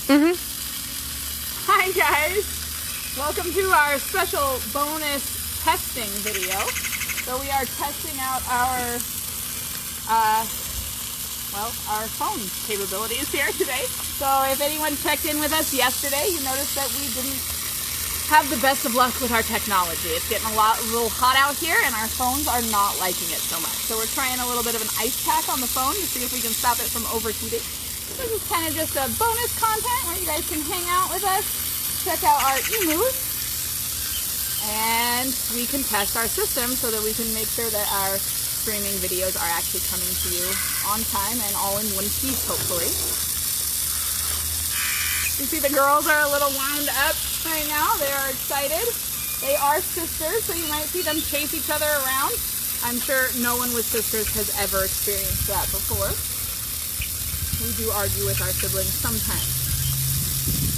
Hi guys! Welcome to our special bonus testing video. So we are testing out our phone capabilities here today. So if anyone checked in with us yesterday, you noticed that we didn't have the best of luck with our technology. It's getting a little hot out here and our phones are not liking it so much. So we're trying a little bit of an ice pack on the phone to see if we can stop it from overheating. This is kind of just a bonus content where you guys can hang out with us, check out our Emus, and we can test our system so that we can make sure that our streaming videos are actually coming to you on time and all in one piece, hopefully. You see the girls are a little wound up right now. They are excited. They are sisters, so you might see them chase each other around. I'm sure no one with sisters has ever experienced that before. We do argue with our siblings sometimes.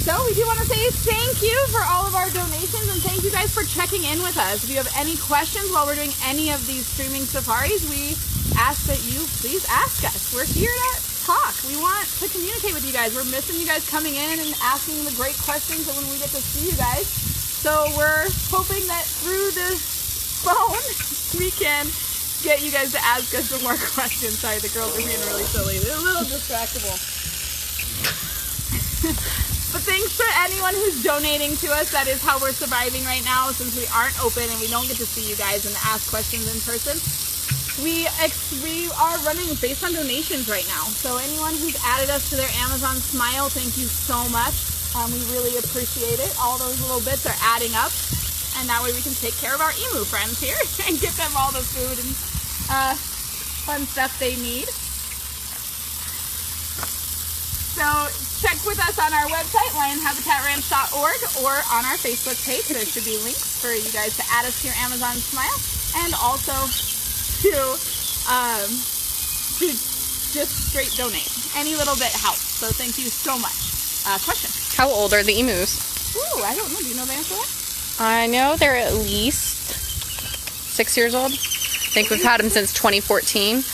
So we do want to say thank you for all of our donations and thank you guys for checking in with us. If you have any questions while we're doing any of these streaming safaris, we ask that you please ask us. We're here to talk. We want to communicate with you guys. We're missing you guys coming in and asking the great questions when we get to see you guys. So we're hoping that through this phone we can get you guys to ask us some more questions. Sorry, the girls are being really silly. They're a little distractible. But thanks for anyone who's donating to us. That is how we're surviving right now since we aren't open and we don't get to see you guys and ask questions in person. We are running based on donations right now. So anyone who's added us to their Amazon Smile, thank you so much. We really appreciate it. All those little bits are adding up. And that way we can take care of our emu friends here and get them all the food and fun stuff they need. So check with us on our website, lionhabitatranch.org, or on our Facebook page. There should be links for you guys to add us to your Amazon Smile and also to just straight donate. Any little bit helps. So thank you so much. Question. How old are the emus? Ooh, I don't know. Do you know the answer to that? I know they're at least 6 years old. I think we've had them since 2014.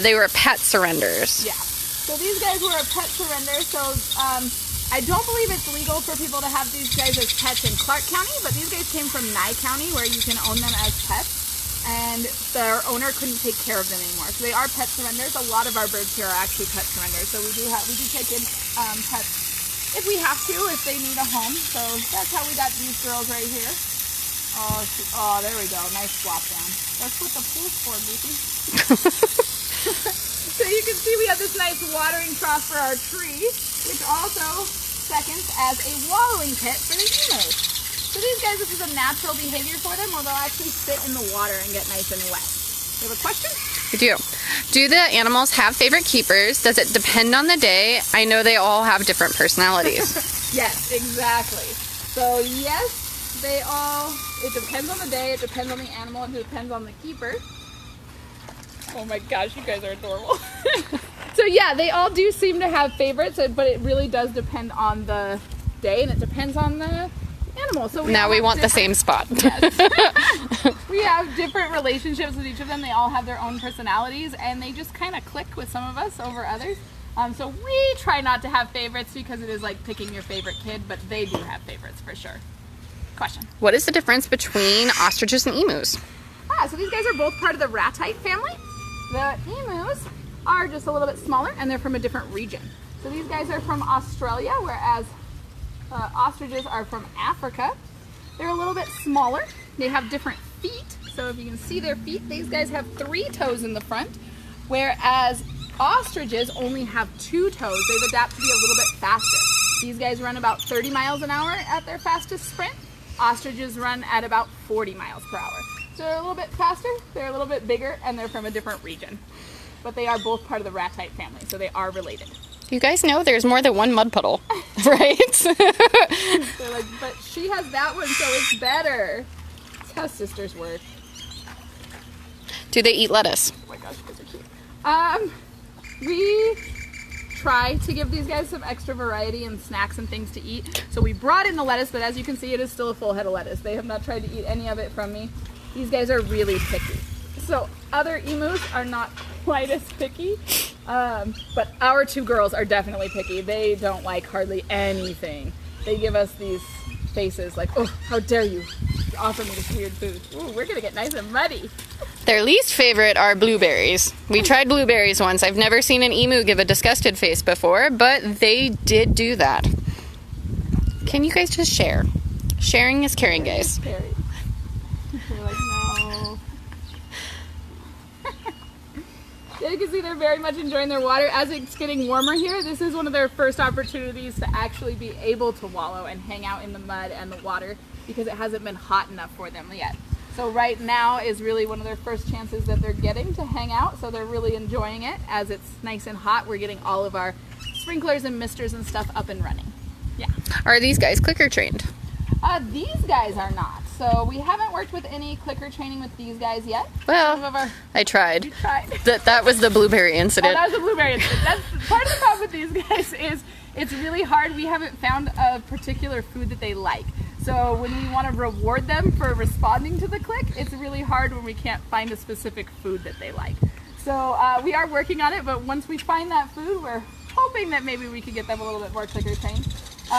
They were pet surrenders. Yeah. So these guys were a pet surrender. So I don't believe it's legal for people to have these guys as pets in Clark County, but these guys came from Nye County where you can own them as pets. And their owner couldn't take care of them anymore. So they are pet surrenders. A lot of our birds here are actually pet surrenders. So we do take in pets if we have to, if they need a home. So that's how we got these girls right here. Oh, there we go. Nice swap down. That's what the pool's for, Goofy. So you can see we have this nice watering trough for our tree, which also seconds as a wallowing pit for the emus. So these guys, this is a natural behavior for them, where they'll actually sit in the water and get nice and wet. You have a question? We do. Do the animals have favorite keepers? Does it depend on the day? I know they all have different personalities. Yes, exactly. So yes, they all, it depends on the day, it depends on the animal, it depends on the keeper. Oh my gosh, you guys are adorable. So yeah, they all do seem to have favorites, but it really does depend on the day and it depends on the animal. So now we want the same spot. Yes. We have different relationships with each of them. They all have their own personalities and they just kind of click with some of us over others. So we try not to have favorites because it is like picking your favorite kid, but they do have favorites for sure. Question. What is the difference between ostriches and emus? So these guys are both part of the ratite family. The emus are just a little bit smaller and they're from a different region. So these guys are from Australia, whereas ostriches are from Africa. They're a little bit smaller. They have different feet. So if you can see their feet, these guys have 3 toes in the front, whereas ostriches only have 2 toes. They've adapted to be a little bit faster. These guys run about 30 miles an hour at their fastest sprint. Ostriches run at about 40 miles per hour. So they're a little bit faster, they're a little bit bigger, and they're from a different region. But they are both part of the ratite family, so they are related. You guys know there's more than one mud puddle, right? They're like, but she has that one, so it's better. That's how sisters work. Do they eat lettuce? Oh my gosh, you guys are cute. We try to give these guys some extra variety and snacks and things to eat. So we brought in the lettuce, but as you can see, it is still a full head of lettuce. They have not tried to eat any of it from me. These guys are really picky. So other emus are not quite as picky. But our two girls are definitely picky. They don't like hardly anything. They give us these faces like, oh, how dare you offer me this weird food. Ooh, we're gonna get nice and muddy. Their least favorite are blueberries. We tried blueberries once. I've never seen an emu give a disgusted face before, but they did do that. Can you guys just share? Sharing is caring, guys. They're like, no. Yeah, you can see they're very much enjoying their water. As it's getting warmer here, this is one of their first opportunities to actually be able to wallow and hang out in the mud and the water because it hasn't been hot enough for them yet. So right now is really one of their first chances that they're getting to hang out, so they're really enjoying it. As it's nice and hot, we're getting all of our sprinklers and misters and stuff up and running. Yeah. Are these guys clicker trained? These guys are not. So we haven't worked with any clicker training with these guys yet. Well, I tried. You tried? That was the blueberry incident. Oh, that was the blueberry incident. That's part of the problem with these guys is it's really hard. We haven't found a particular food that they like. So when we want to reward them for responding to the click, it's really hard when we can't find a specific food that they like. So we are working on it, but once we find that food, we're hoping that maybe we could get them a little bit more clicker trained.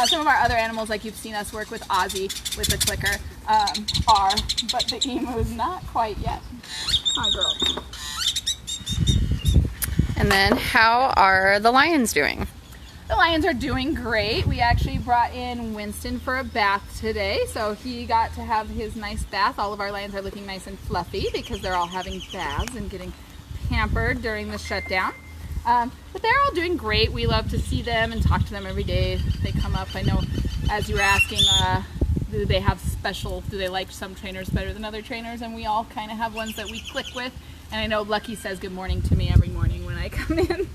Some of our other animals, like you've seen us work with Ozzy with the clicker, are, but the emu is not quite yet. Hi, girl. And then how are the lions doing? The lions are doing great. We actually brought in Winston for a bath today, so he got to have his nice bath. All of our lions are looking nice and fluffy because they're all having baths and getting pampered during the shutdown. But they're all doing great. We love to see them and talk to them every day. They come up. I know, as you were asking, do they like some trainers better than other trainers? And we all kind of have ones that we click with. And I know Lucky says good morning to me every morning when I come in.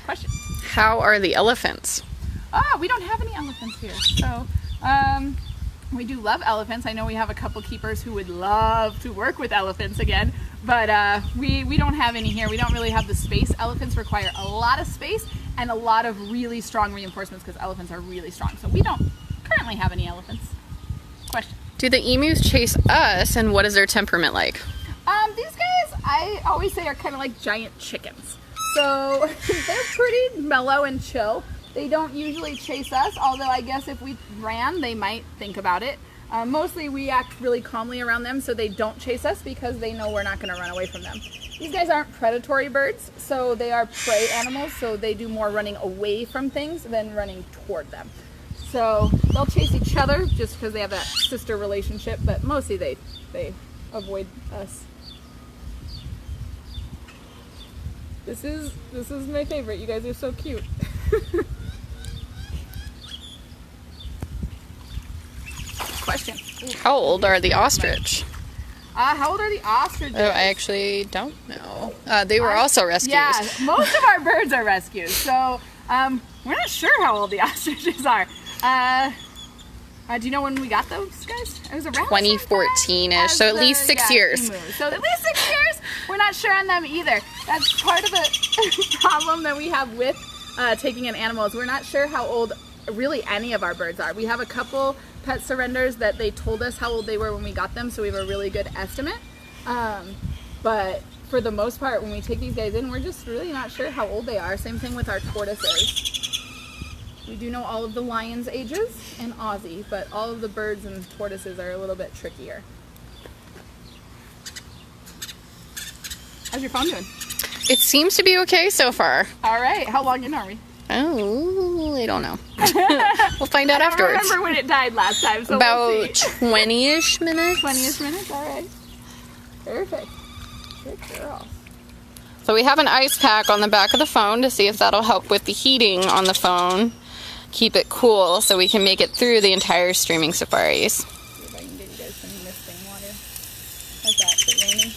Question. How are the elephants? We don't have any elephants here. So we do love elephants. I know we have a couple keepers who would love to work with elephants again, but we don't have any here. We don't really have the space. Elephants require a lot of space and a lot of really strong reinforcements because elephants are really strong. So we don't currently have any elephants. Question. Do the emus chase us, and what is their temperament like? These guys, I always say, are kind of like giant chickens. So they're pretty mellow and chill. They don't usually chase us, although I guess if we ran, they might think about it. Mostly we act really calmly around them so they don't chase us because they know we're not going to run away from them. These guys aren't predatory birds, so they are prey animals, so they do more running away from things than running toward them. So they'll chase each other just because they have that sister relationship, but mostly they avoid us. This is my favorite. You guys are so cute. Question. How old are the ostrich? How old are the ostriches? Oh, I actually don't know. They were also rescues. Yeah, most of our birds are rescues, so we're not sure how old the ostriches are. Do you know when we got those guys? It was around 2014-ish, so at least 6 years. Emus. So at least 6 years? We're not sure on them either. That's part of the problem that we have with taking an animal is we're not sure how old really any of our birds are. We have a couple pet surrenders that they told us how old they were when we got them, so we have a really good estimate. But for the most part, when we take these guys in, we're just really not sure how old they are. Same thing with our tortoises. We do know all of the lions' ages and Aussie, but all of the birds and tortoises are a little bit trickier. How's your phone doing? It seems to be okay so far. All right. How long in are we? Oh, I don't know. We'll find out afterwards. I don't remember when it died last time, so about we'll see. 20-ish minutes. 20-ish minutes? All right. Perfect. Good girl. So we have an ice pack on the back of the phone to see if that'll help with the heating on the phone. Keep it cool so we can make it through the entire streaming safaris. See if I can get you guys some misting water. How's that? Is it raining?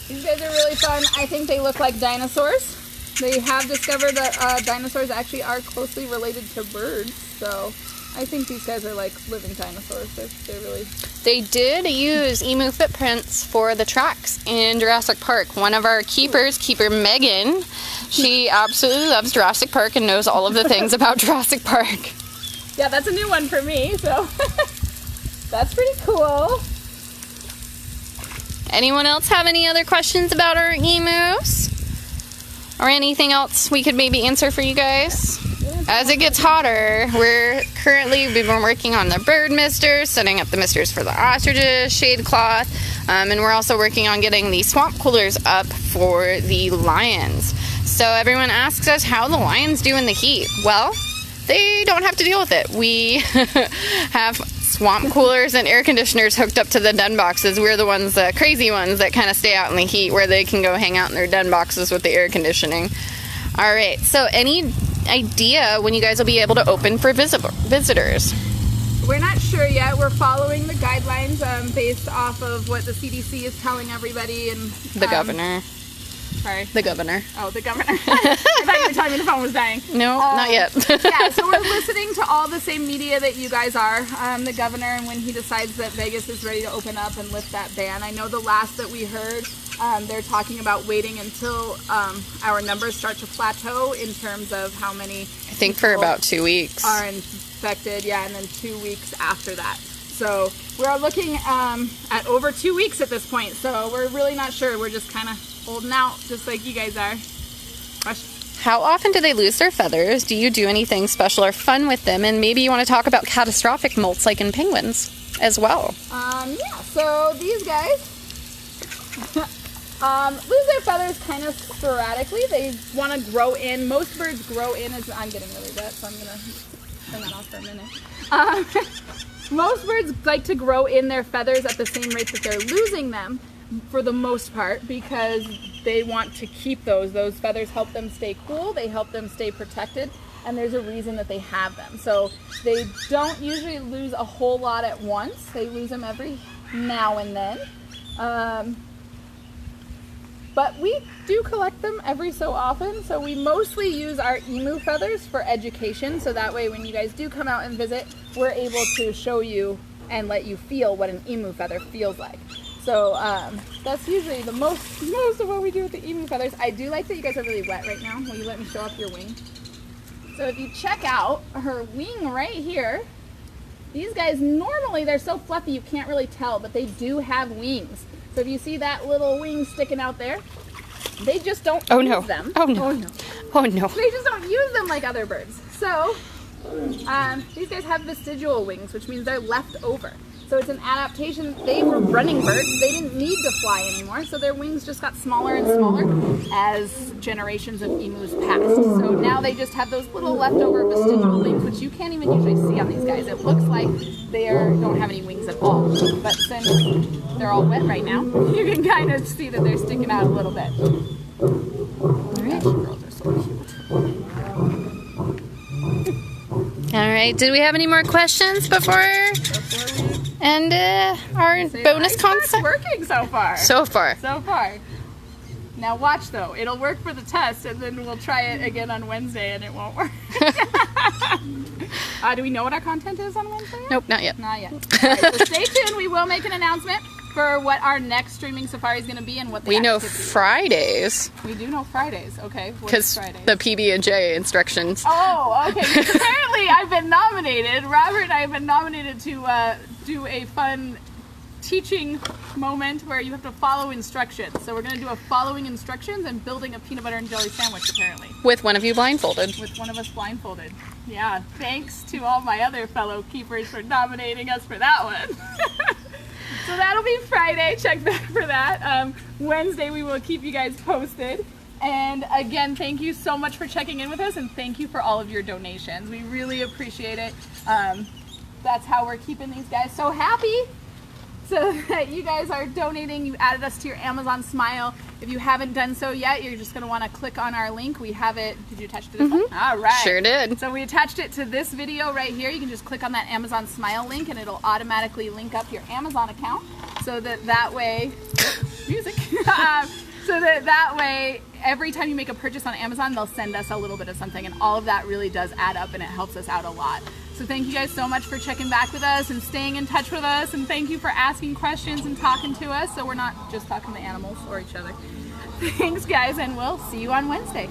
These guys are really fun. I think they look like dinosaurs. they have discovered that dinosaurs actually are closely related to birds. So I think these guys are like living dinosaurs. They're really... They did use emu footprints for the tracks in Jurassic Park. One of our keepers, Keeper Megan, she absolutely loves Jurassic Park and knows all of the things about Jurassic Park. Yeah, that's a new one for me, so that's pretty cool. Anyone else have any other questions about our emus? Or anything else we could maybe answer for you guys? As it gets hotter, we've been working on the bird misters, setting up the misters for the ostriches, shade cloth, and we're also working on getting the swamp coolers up for the lions. So everyone asks us how the lions do in the heat. Well, they don't have to deal with it. We have swamp coolers and air conditioners hooked up to the den boxes. We're the ones, the crazy ones that kind of stay out in the heat where they can go hang out in their den boxes with the air conditioning. All right, so any idea when you guys will be able to open for visitors? We're not sure yet. We're following the guidelines based off of what the CDC is telling everybody and The governor. Sorry. The governor. Oh, the governor. I thought you were telling me the phone was dying. No, not yet. Yeah, so we're listening to all the same media that you guys are. The governor, and when he decides that Vegas is ready to open up and lift that ban. I know the last that we heard, they're talking about waiting until our numbers start to plateau in terms of how many I think for about 2 weeks. are infected, yeah, and then 2 weeks after that. So we're looking at over 2 weeks at this point, so we're really not sure. We're just kind of holding out, just like you guys are. How often do they lose their feathers? Do you do anything special or fun with them? And maybe you want to talk about catastrophic molts like in penguins as well. Yeah, so these guys lose their feathers kind of sporadically. They want to grow in. Most birds grow in. I'm getting really wet, so I'm going to turn that off for a minute. Most birds like to grow in their feathers at the same rate that they're losing them, for the most part, because they want to keep those. Those feathers help them stay cool, they help them stay protected, and there's a reason that they have them. So they don't usually lose a whole lot at once. They lose them every now and then. But we do collect them every so often, so we mostly use our emu feathers for education, so that way when you guys do come out and visit, we're able to show you and let you feel what an emu feather feels like. So that's usually the most of what we do with the emu feathers. I do like that you guys are really wet right now. Will you let me show off your wing? So if you check out her wing right here, these guys normally they're so fluffy you can't really tell, but they do have wings. So if you see that little wing sticking out there, they just don't use them. Oh no. Oh no. Oh no. They just don't use them like other birds. So these guys have vestigial wings, which means they're left over. So it's an adaptation. They were running birds. They didn't need to fly anymore, so their wings just got smaller and smaller as generations of emus passed. So now they just have those little leftover vestigial wings, which you can't even usually see on these guys. It looks like they don't have any wings at all. But since they're all wet right now, you can kind of see that they're sticking out a little bit. All right. Girls are so cute. All right. Did we have any more questions before? And our bonus concept? Working so far. So far. Now watch though. It'll work for the test, and then we'll try it again on Wednesday, and it won't work. Do we know what our content is on Wednesday yet? Nope, not yet. Not yet. All right, so stay tuned. We will make an announcement for what our next streaming safari is going to be and what the We know activity Fridays. We do know Fridays. Okay. Because the PB&J instructions. Oh, okay. Because apparently I've been nominated. Robert and I have been nominated to do a fun teaching moment where you have to follow instructions. So we're going to do a following instructions and building a peanut butter and jelly sandwich, apparently. With one of you blindfolded. With one of us blindfolded. Yeah. Thanks to all my other fellow keepers for nominating us for that one. So that'll be Friday. Check back for that. Wednesday we will keep you guys posted. And again, thank you so much for checking in with us, and thank you for all of your donations. We really appreciate it. That's how we're keeping these guys so happy. So that you guys are donating. You added us to your Amazon Smile. If you haven't done so yet, you're just going to want to click on our link. We have it. Did you attach it to this one? All right. Sure did. So we attached it to this video right here. You can just click on that Amazon Smile link, and it'll automatically link up your Amazon account, so that way, music. So that way every time you make a purchase on Amazon, they'll send us a little bit of something, and all of that really does add up and it helps us out a lot. So thank you guys so much for checking back with us and staying in touch with us, and thank you for asking questions and talking to us so we're not just talking to animals or each other. Thanks guys, and we'll see you on Wednesday.